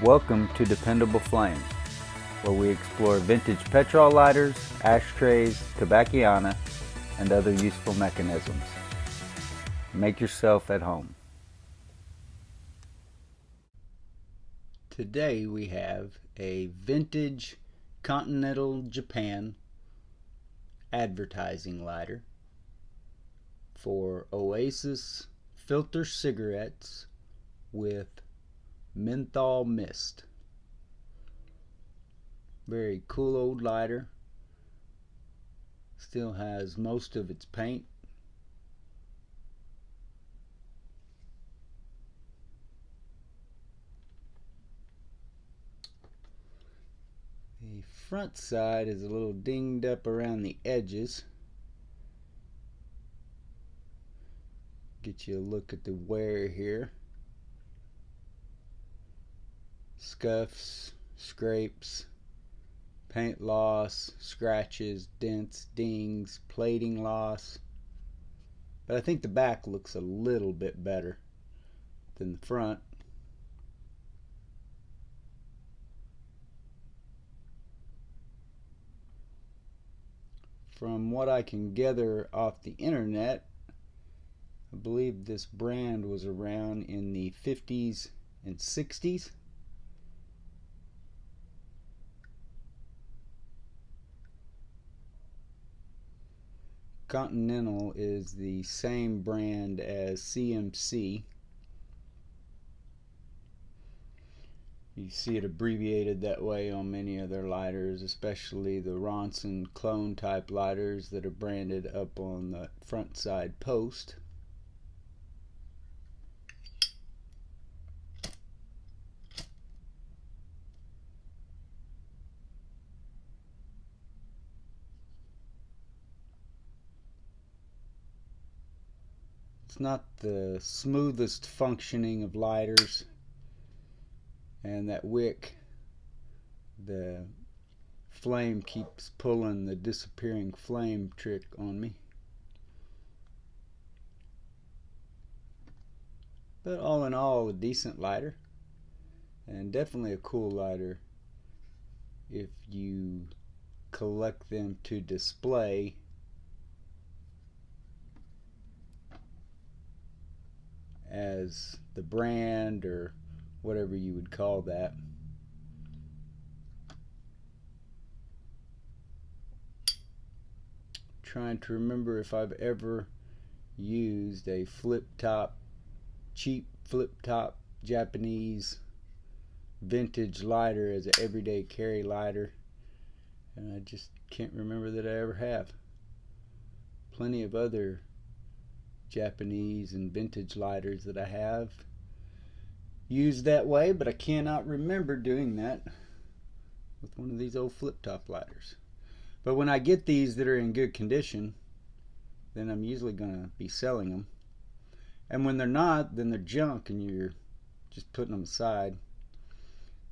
Welcome to Dependable Flame, where we explore vintage petrol lighters, ashtrays, tobacciana, and other useful mechanisms. Make yourself at home. Today we have a vintage Continental Japan advertising lighter for OASIS filter cigarettes with menthol mist. Very cool old lighter. Still has most of its paint. The front side is a little dinged up around the edges. Get you a look at the wear here. Scuffs, scrapes, paint loss, scratches, dents, dings, plating loss. But I think the back looks a little bit better than the front. From what I can gather off the internet, I believe this brand was around in the 50s and 60s. Continental is the same brand as CMC. You see it abbreviated that way on many of their lighters, especially the Ronson clone type lighters that are branded up on the front side post. It's not the smoothest functioning of lighters, and that wick, the flame keeps pulling the disappearing flame trick on me. But all in all, a decent lighter, and definitely a cool lighter if you collect them to display as the brand or whatever you would call that. Trying to remember if I've ever used a cheap flip top Japanese vintage lighter as an everyday carry lighter, and I just can't remember that I ever have. Plenty of other Japanese and vintage lighters that I have used that way, but I cannot remember doing that with one of these old flip top lighters. But when I get these that are in good condition, then I'm usually going to be selling them. And when they're not, then they're junk and you're just putting them aside.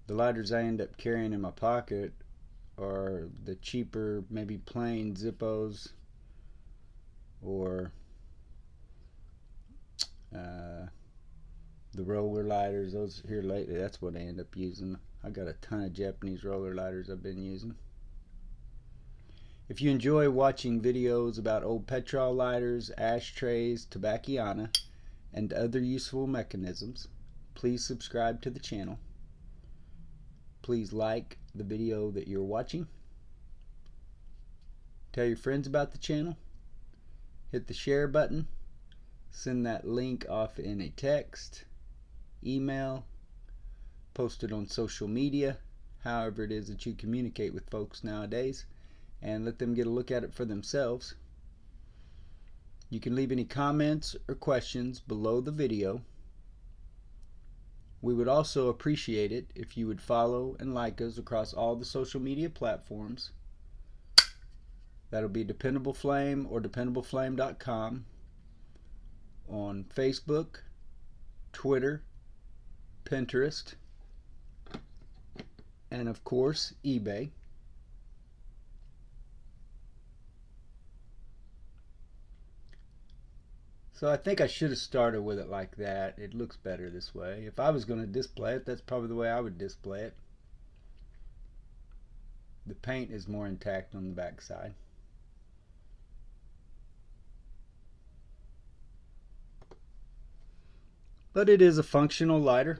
The lighters I end up carrying in my pocket are the cheaper, maybe plain Zippos, or the roller lighters. Those here lately, that's what I end up using. I got a ton of Japanese roller lighters I've been using. If you enjoy watching videos about old petrol lighters, ashtrays, tobacciana, and other useful mechanisms, please subscribe to the channel. Please like the video that you're watching. Tell your friends about the channel. Hit the share button. Send that link off in a text, email, post it on social media, however it is that you communicate with folks nowadays, and let them get a look at it for themselves. You can leave any comments or questions below the video. We would also appreciate it if you would follow and like us across all the social media platforms. That'll be Dependable Flame or dependableflame.com on Facebook, Twitter, Pinterest, and of course eBay. So I think I should have started with it like that. It looks better this way. If I was going to display it, that's probably the way I would display it. The paint is more intact on the back side. But it is a functional lighter.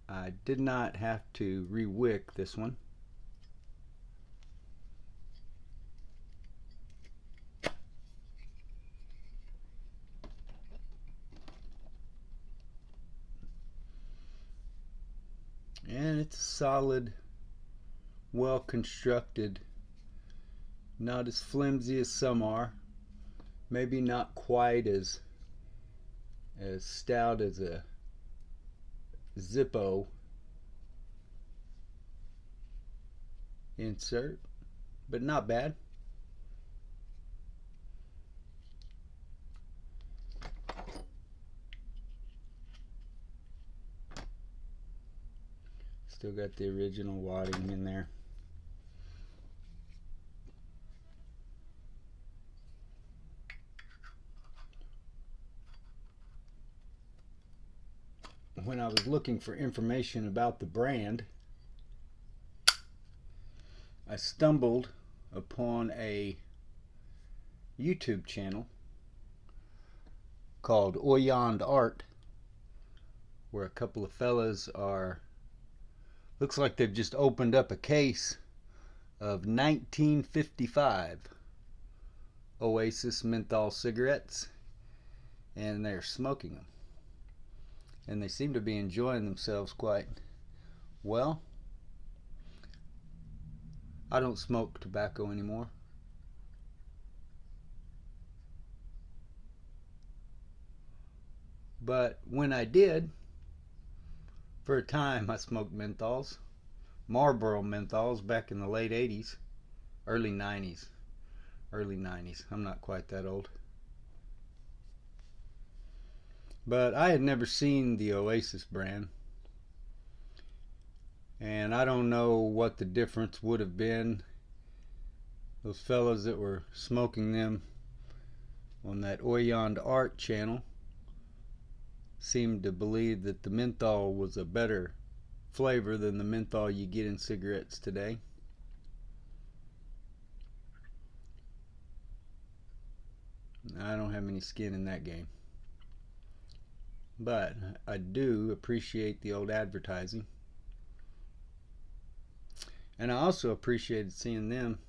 I did not have to re-wick this one. And it's solid, well constructed, not as flimsy as some are, maybe not quite as stout as a Zippo insert, but not bad. Still got the original wadding in there. When I was looking for information about the brand, I stumbled upon a YouTube channel called Oyand Art, where a couple of fellas are, looks like they've just opened up a case of 1955 OASIS menthol cigarettes, and they're smoking them. And they seem to be enjoying themselves quite well. I don't smoke tobacco anymore. But when I did, for a time I smoked menthols. Marlboro menthols back in the late 80s, early 90s. I'm not quite that old. But I had never seen the Oasis brand, and I don't know what the difference would have been. Those fellas that were smoking them on that Oyand Art channel seemed to believe that the menthol was a better flavor than the menthol you get in cigarettes today. I don't have any skin in that game. But I do appreciate the old advertising. And I also appreciated seeing them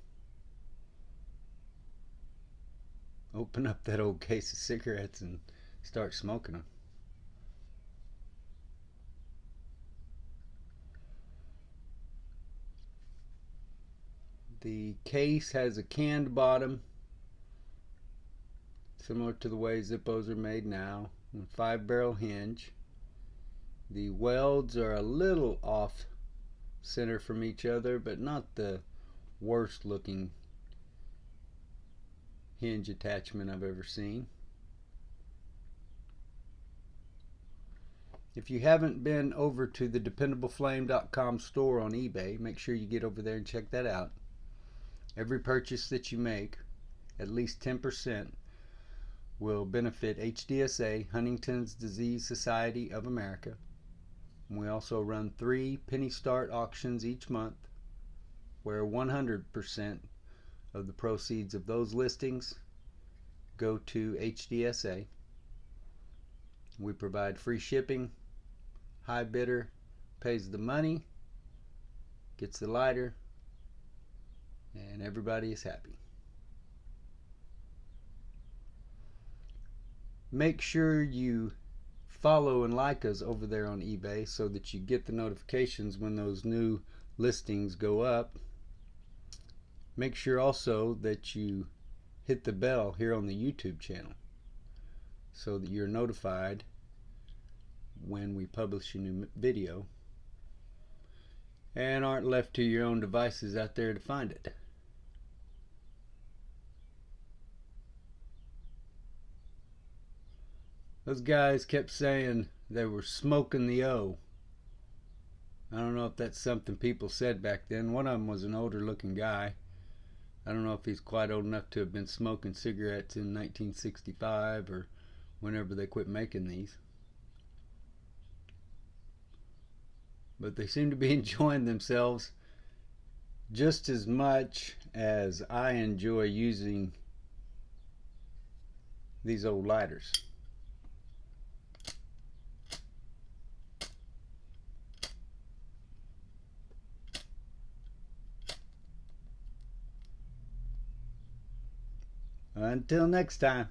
open up that old case of cigarettes and start smoking them. The case has a canned bottom, similar to the way Zippos are made now, and 5-barrel hinge. The welds are a little off center from each other, but not the worst looking hinge attachment I've ever seen. If you haven't been over to the dependableflame.com store on eBay, make sure you get over there and check that out. Every purchase that you make, at least 10%, will benefit HDSA, Huntington's Disease Society of America. And we also run 3 penny start auctions each month, where 100% of the proceeds of those listings go to HDSA. We provide free shipping. High bidder pays the money, gets the lighter, and everybody is happy. Make sure you follow and like us over there on eBay so that you get the notifications when those new listings go up. Make sure also that you hit the bell here on the YouTube channel so that you're notified when we publish a new video and aren't left to your own devices out there to find it. Those guys kept saying they were smoking the O. I don't know if that's something people said back then. One of them was an older looking guy. I don't know if he's quite old enough to have been smoking cigarettes in 1965 or whenever they quit making these. But they seem to be enjoying themselves just as much as I enjoy using these old lighters. Until next time.